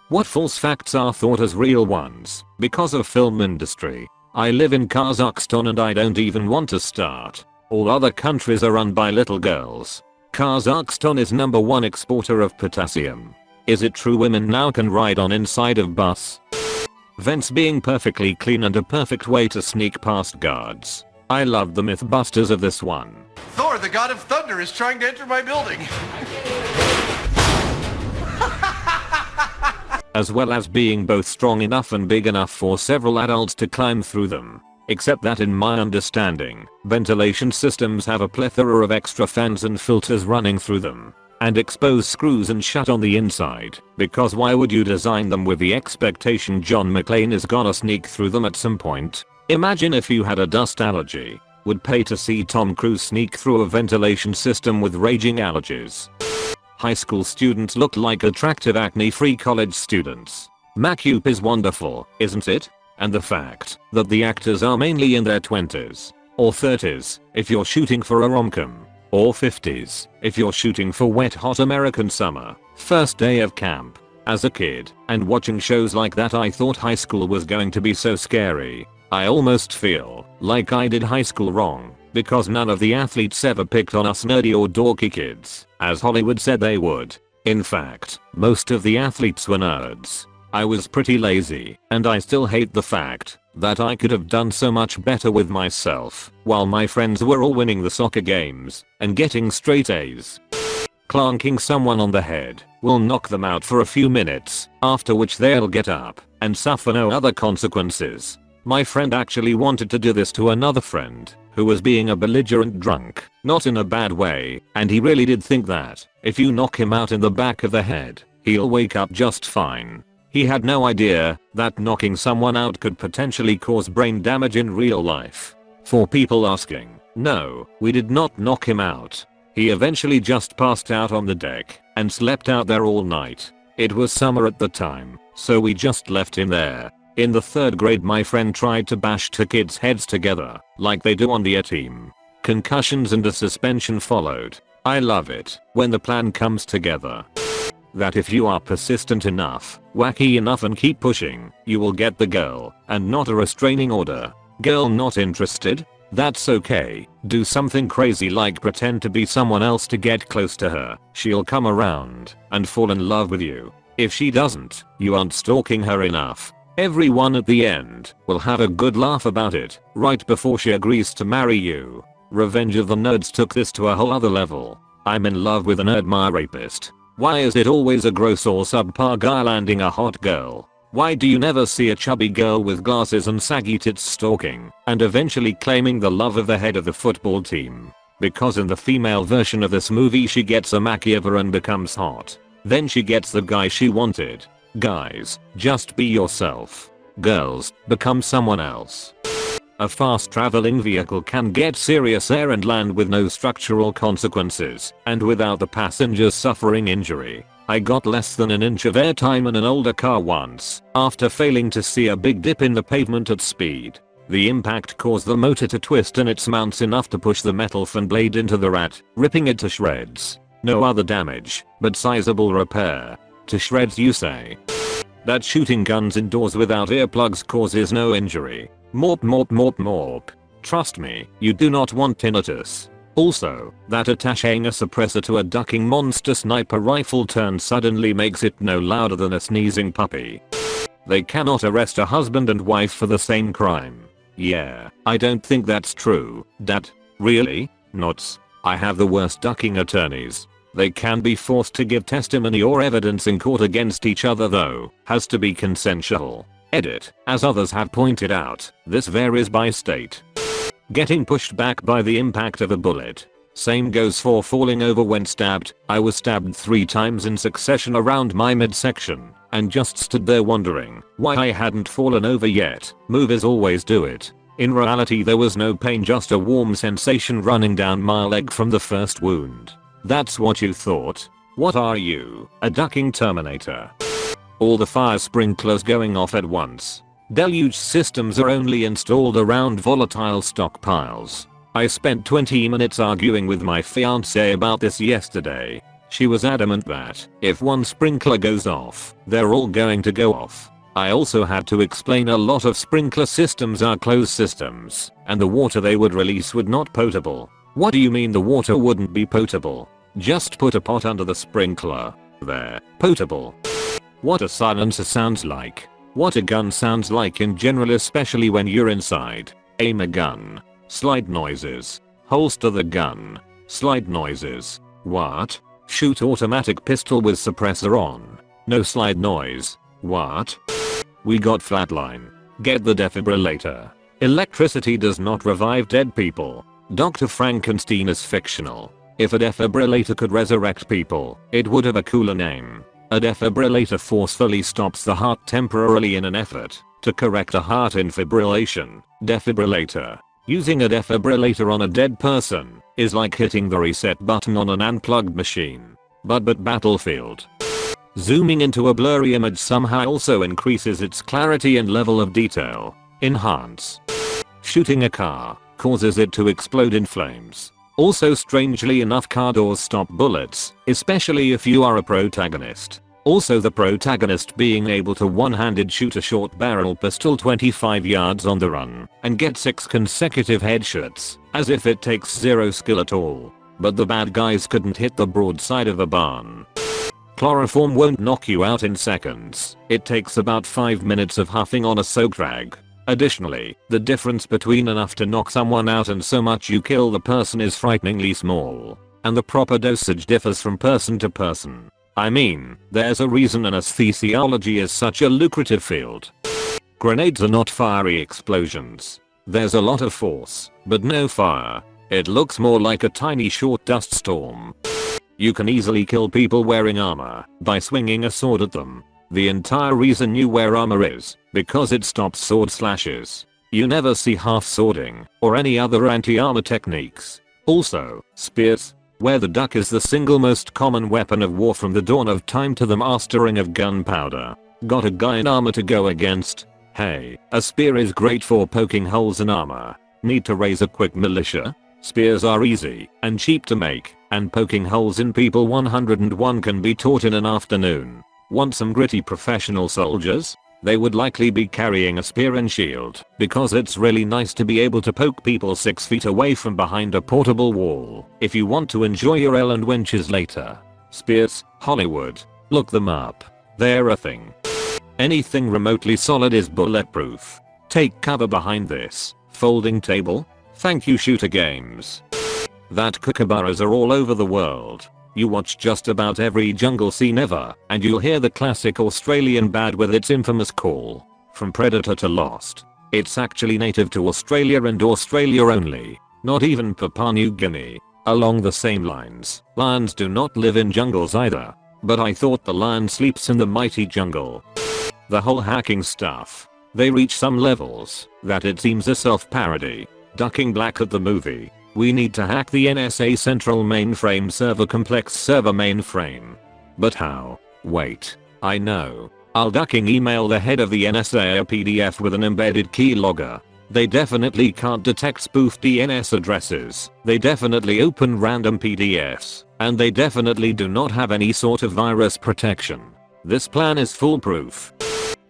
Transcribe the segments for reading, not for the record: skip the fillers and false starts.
What false facts are thought as real ones because of film industry? I live in Kazakhstan and I don't even want to start. All other countries are run by little girls. Kazakhstan is #1 exporter of potassium. Is it true women now can ride on inside of bus? Vents being perfectly clean and a perfect way to sneak past guards. I love the mythbusters of this one. Thor, the god of thunder, is trying to enter my building. As well as being both strong enough and big enough for several adults to climb through them. Except that in my understanding, ventilation systems have a plethora of extra fans and filters running through them. And exposed screws and shut on the inside, because why would you design them with the expectation John McClane is gonna sneak through them at some point? Imagine if you had a dust allergy, would pay to see Tom Cruise sneak through a ventilation system with raging allergies. High school students look like attractive acne-free college students. Macup is wonderful, isn't it? And the fact that the actors are mainly in their 20s or 30s if you're shooting for a rom-com, or 50s if you're shooting for wet hot American summer, first day of camp. As a kid and watching shows like that, I thought high school was going to be so scary. I almost feel like I did high school wrong because none of the athletes ever picked on us nerdy or dorky kids, as Hollywood said they would. In fact, most of the athletes were nerds. I was pretty lazy, and I still hate the fact that I could have done so much better with myself while my friends were all winning the soccer games and getting straight A's. Clonking someone on the head will knock them out for a few minutes, after which they'll get up and suffer no other consequences. My friend actually wanted to do this to another friend who was being a belligerent drunk, not in a bad way, and he really did think that if you knock him out in the back of the head, he'll wake up just fine. He had no idea that knocking someone out could potentially cause brain damage in real life. For people asking, no, we did not knock him out. He eventually just passed out on the deck and slept out there all night. It was summer at the time, so we just left him there. In the 3rd grade, my friend tried to bash 2 kids' heads together, like they do on the A team. Concussions and a suspension followed. I love it when the plan comes together. That if you are persistent enough, wacky enough and keep pushing, you will get the girl, and not a restraining order. Girl not interested? That's okay. Do something crazy like pretend to be someone else to get close to her. She'll come around and fall in love with you. If she doesn't, you aren't stalking her enough. Everyone at the end will have a good laugh about it, right before she agrees to marry you. Revenge of the Nerds took this to a whole other level. I'm in love with a nerd my rapist. Why is it always a gross or subpar guy landing a hot girl? Why do you never see a chubby girl with glasses and saggy tits stalking and eventually claiming the love of the head of the football team? Because in the female version of this movie she gets a makeover and becomes hot. Then she gets the guy she wanted. Guys, just be yourself. Girls, become someone else. A fast traveling vehicle can get serious air and land with no structural consequences and without the passengers suffering injury. I got less than an inch of airtime in an older car once after failing to see a big dip in the pavement at speed. The impact caused the motor to twist and its mounts enough to push the metal fan blade into the rat, ripping it to shreds. No other damage, but sizable repair. To shreds you say? That shooting guns indoors without earplugs causes no injury. Morp morp morp morp. Trust me, you do not want tinnitus. Also, that attaching a suppressor to a ducking monster sniper rifle turn suddenly makes it no louder than a sneezing puppy. They cannot arrest a husband and wife for the same crime. Yeah, I don't think that's true. That, really? Nuts. I have the worst ducking attorneys. They can be forced to give testimony or evidence in court against each other though, has to be consensual. Edit, as others have pointed out, this varies by state. Getting pushed back by the impact of a bullet. Same goes for falling over when stabbed. I was stabbed 3 times in succession around my midsection, and just stood there wondering why I hadn't fallen over yet. Movies always do it. In reality there was no pain, just a warm sensation running down my leg from the first wound. That's what you thought? What are you, a ducking Terminator? All the fire sprinklers going off at once. Deluge systems are only installed around volatile stockpiles. I spent 20 minutes arguing with my fiance about this yesterday. She was adamant that if one sprinkler goes off, they're all going to go off. I also had to explain a lot of sprinkler systems are closed systems, and the water they would release would not potable. What do you mean the water wouldn't be potable? Just put a pot under the sprinkler. There. Potable. What a silencer sounds like. What a gun sounds like in general, especially when you're inside. Aim a gun. Slide noises. Holster the gun. Slide noises. What? Shoot automatic pistol with suppressor on. No slide noise. What? We got flatline. Get the defibrillator. Electricity does not revive dead people. Dr. Frankenstein is fictional. If a defibrillator could resurrect people, it would have a cooler name. A defibrillator forcefully stops the heart temporarily in an effort to correct a heart fibrillation. Defibrillator. Using a defibrillator on a dead person is like hitting the reset button on an unplugged machine. But Battlefield. Zooming into a blurry image somehow also increases its clarity and level of detail. Enhance. Shooting a car causes it to explode in flames. Also, strangely enough, car doors stop bullets, especially if you are a protagonist. Also, the protagonist being able to one-handed shoot a short barrel pistol 25 yards on the run and get 6 consecutive headshots, as if it takes zero skill at all. But the bad guys couldn't hit the broadside of a barn. Chloroform won't knock you out in seconds. It takes about 5 minutes of huffing on a soak rag. Additionally, the difference between enough to knock someone out and so much you kill the person is frighteningly small, and the proper dosage differs from person to person. I mean, there's a reason anesthesiology is such a lucrative field. Grenades are not fiery explosions. There's a lot of force, but no fire. It looks more like a tiny short dust storm. You can easily kill people wearing armor by swinging a sword at them. The entire reason you wear armor is because it stops sword slashes. You never see half swording or any other anti-armor techniques. Also, spears, where the duck is the single most common weapon of war from the dawn of time to the mastering of gunpowder. Got a guy in armor to go against? Hey, a spear is great for poking holes in armor. Need to raise a quick militia? Spears are easy and cheap to make, and poking holes in people 101 can be taught in an afternoon. Want some gritty professional soldiers? They would likely be carrying a spear and shield, because it's really nice to be able to poke people 6 feet away from behind a portable wall if you want to enjoy your L and wenches later. Spears, Hollywood. Look them up. They're a thing. Anything remotely solid is bulletproof. Take cover behind this folding table. Thank you, shooter games. That kookaburras are all over the world. You watch just about every jungle scene ever, and you'll hear the classic Australian bad with its infamous call. From Predator to Lost. It's actually native to Australia and Australia only, not even Papua New Guinea. Along the same lines, lions do not live in jungles either, but I thought the lion sleeps in the mighty jungle. The whole hacking stuff. They reach some levels that it seems a self-parody. Ducking Black at the movie. We need to hack the NSA Central Mainframe Server Complex server mainframe. But how? Wait. I know. I'll ducking email the head of the NSA a PDF with an embedded keylogger. They definitely can't detect spoofed DNS addresses. They definitely open random PDFs. And they definitely do not have any sort of virus protection. This plan is foolproof.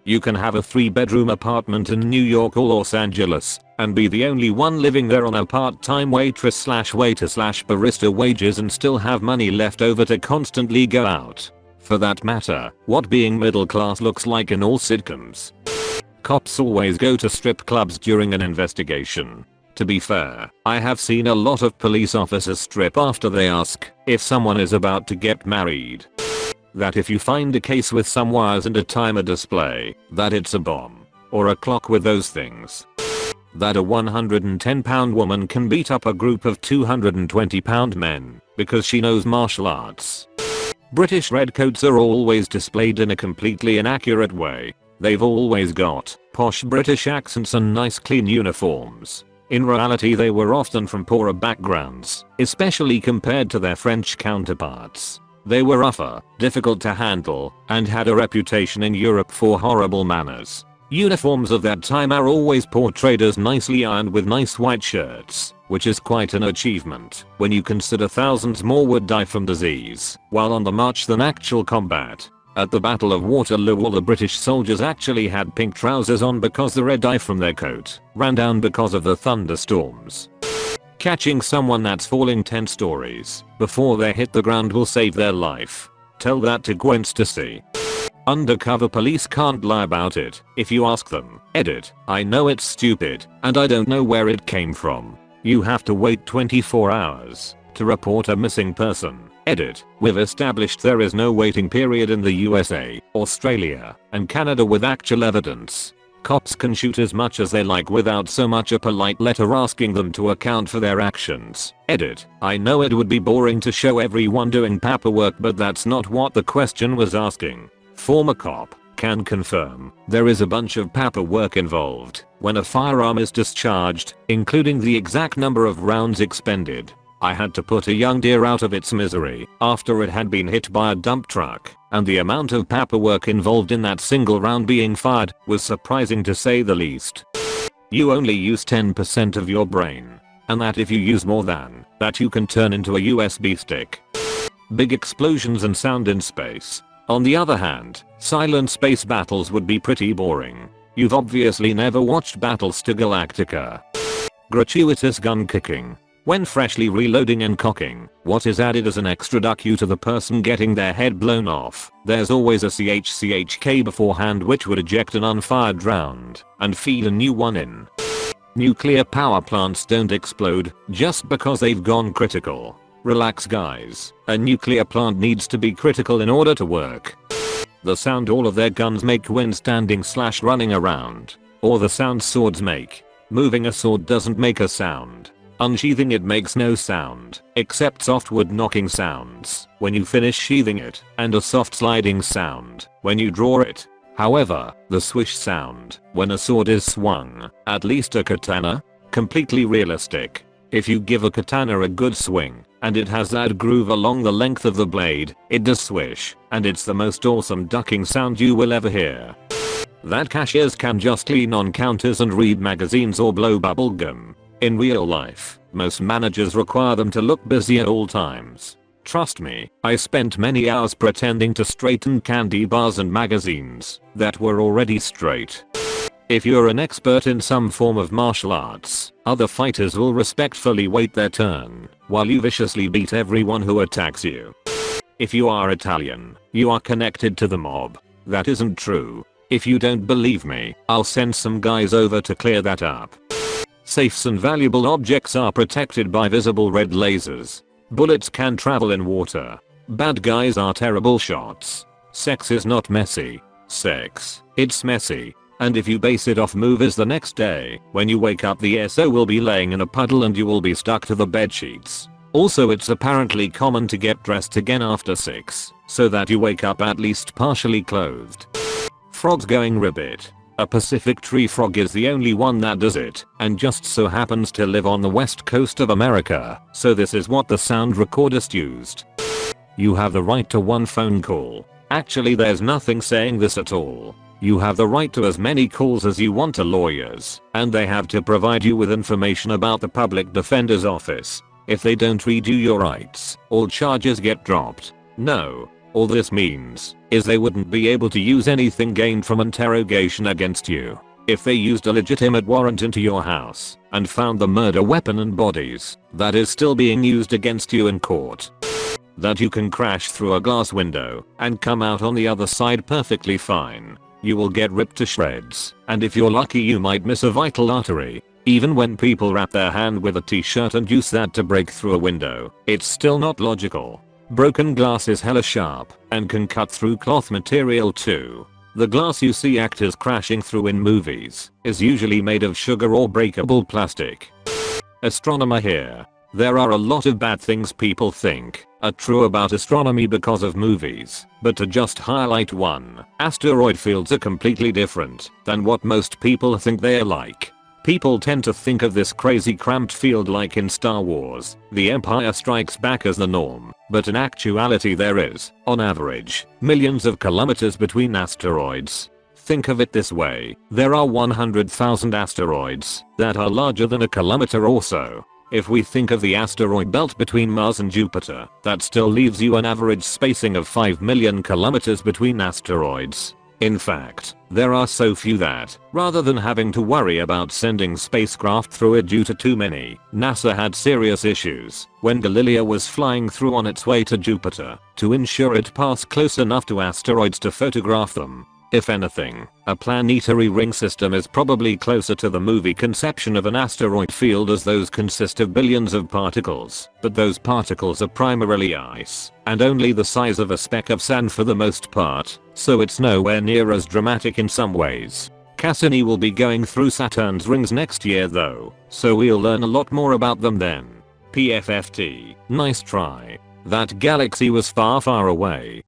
You can have a 3-bedroom apartment in New York or Los Angeles and be the only one living there on a part-time waitress/waiter/barista wages and still have money left over to constantly go out. For that matter, what being middle class looks like in all sitcoms. Cops always go to strip clubs during an investigation. To be fair, I have seen a lot of police officers strip after they ask if someone is about to get married. That if you find a case with some wires and a timer display, that it's a bomb. Or a clock with those things. That a 110-pound woman can beat up a group of 220-pound men because she knows martial arts. British redcoats are always displayed in a completely inaccurate way. They've always got posh British accents and nice clean uniforms. In reality, they were often from poorer backgrounds, especially compared to their French counterparts. They were rougher, difficult to handle, and had a reputation in Europe for horrible manners. Uniforms of that time are always portrayed as nicely ironed with nice white shirts, which is quite an achievement when you consider thousands more would die from disease while on the march than actual combat. At the Battle of Waterloo, all the British soldiers actually had pink trousers on because the red dye from their coat ran down because of the thunderstorms. Catching someone that's falling 10 stories before they hit the ground will save their life. Tell that to Gwen Stacy. Undercover police can't lie about it if you ask them. Edit. I know it's stupid and I don't know where it came from. You have to wait 24 hours to report a missing person. Edit. We've established there is no waiting period in the USA, Australia, and Canada with actual evidence. Cops can shoot as much as they like without so much a polite letter asking them to account for their actions. Edit. I know it would be boring to show everyone doing paperwork, but that's not what the question was asking. Former cop can confirm there is a bunch of paperwork involved when a firearm is discharged, including the exact number of rounds expended. I had to put a young deer out of its misery after it had been hit by a dump truck, and the amount of paperwork involved in that single round being fired was surprising to say the least. You only use 10% of your brain, and that if you use more than that you can turn into a USB stick. Big explosions and sound in space. On the other hand, silent space battles would be pretty boring. You've obviously never watched Battlestar Galactica. Gratuitous gun kicking. When freshly reloading and cocking, what is added as an extra duck you to the person getting their head blown off? There's always a CHCHK beforehand which would eject an unfired round and feed a new one in. Nuclear power plants don't explode just because they've gone critical. Relax guys, a nuclear plant needs to be critical in order to work. The sound all of their guns make when standing/running around, or the sound swords make. Moving a sword doesn't make a sound. Unsheathing it makes no sound, except soft wood knocking sounds when you finish sheathing it, and a soft sliding sound when you draw it. However, the swish sound when a sword is swung, at least a katana, completely realistic. If you give a katana a good swing, and it has that groove along the length of the blade, it does swish, and it's the most awesome ducking sound you will ever hear. That cashiers can just lean on counters and read magazines or blow bubble gum. In real life, most managers require them to look busy at all times. Trust me, I spent many hours pretending to straighten candy bars and magazines that were already straight. If you're an expert in some form of martial arts, other fighters will respectfully wait their turn while you viciously beat everyone who attacks you. If you are Italian, you are connected to the mob. That isn't true. If you don't believe me, I'll send some guys over to clear that up. Safes and valuable objects are protected by visible red lasers. Bullets can travel in water. Bad guys are terrible shots. Sex is not messy. Sex, it's messy. And if you base it off movies the next day, when you wake up the SO will be laying in a puddle and you will be stuck to the bed sheets. Also, it's apparently common to get dressed again after 6, so that you wake up at least partially clothed. Frogs going Rebbit. A Pacific tree frog is the only one that does it, and just so happens to live on the west coast of America, so this is what the sound recordist used. You have the right to one phone call. Actually, there's nothing saying this at all. You have the right to as many calls as you want to lawyers, and they have to provide you with information about the public defender's office. If they don't read you your rights, all charges get dropped. No. All this means is they wouldn't be able to use anything gained from interrogation against you. If they used a legitimate warrant into your house and found the murder weapon and bodies, that is still being used against you in court. That you can crash through a glass window and come out on the other side perfectly fine. You will get ripped to shreds, and if you're lucky you might miss a vital artery. Even when people wrap their hand with a t-shirt and use that to break through a window, it's still not logical. Broken glass is hella sharp and can cut through cloth material too. The glass you see actors crashing through in movies is usually made of sugar or breakable plastic. Astronomer here. There are a lot of bad things people think are true about astronomy because of movies, but to just highlight one, asteroid fields are completely different than what most people think they are like. People tend to think of this crazy cramped field like in Star Wars, The Empire Strikes Back as the norm, but in actuality there is, on average, millions of kilometers between asteroids. Think of it this way, there are 100,000 asteroids that are larger than a kilometer or so. If we think of the asteroid belt between Mars and Jupiter, that still leaves you an average spacing of 5 million kilometers between asteroids. In fact, there are so few that, rather than having to worry about sending spacecraft through it due to too many, NASA had serious issues when Galileo was flying through on its way to Jupiter to ensure it passed close enough to asteroids to photograph them. If anything, a planetary ring system is probably closer to the movie conception of an asteroid field, as those consist of billions of particles, but those particles are primarily ice, and only the size of a speck of sand for the most part, so it's nowhere near as dramatic in some ways. Cassini will be going through Saturn's rings next year though, so we'll learn a lot more about them then. PFFT, nice try. That galaxy was far away.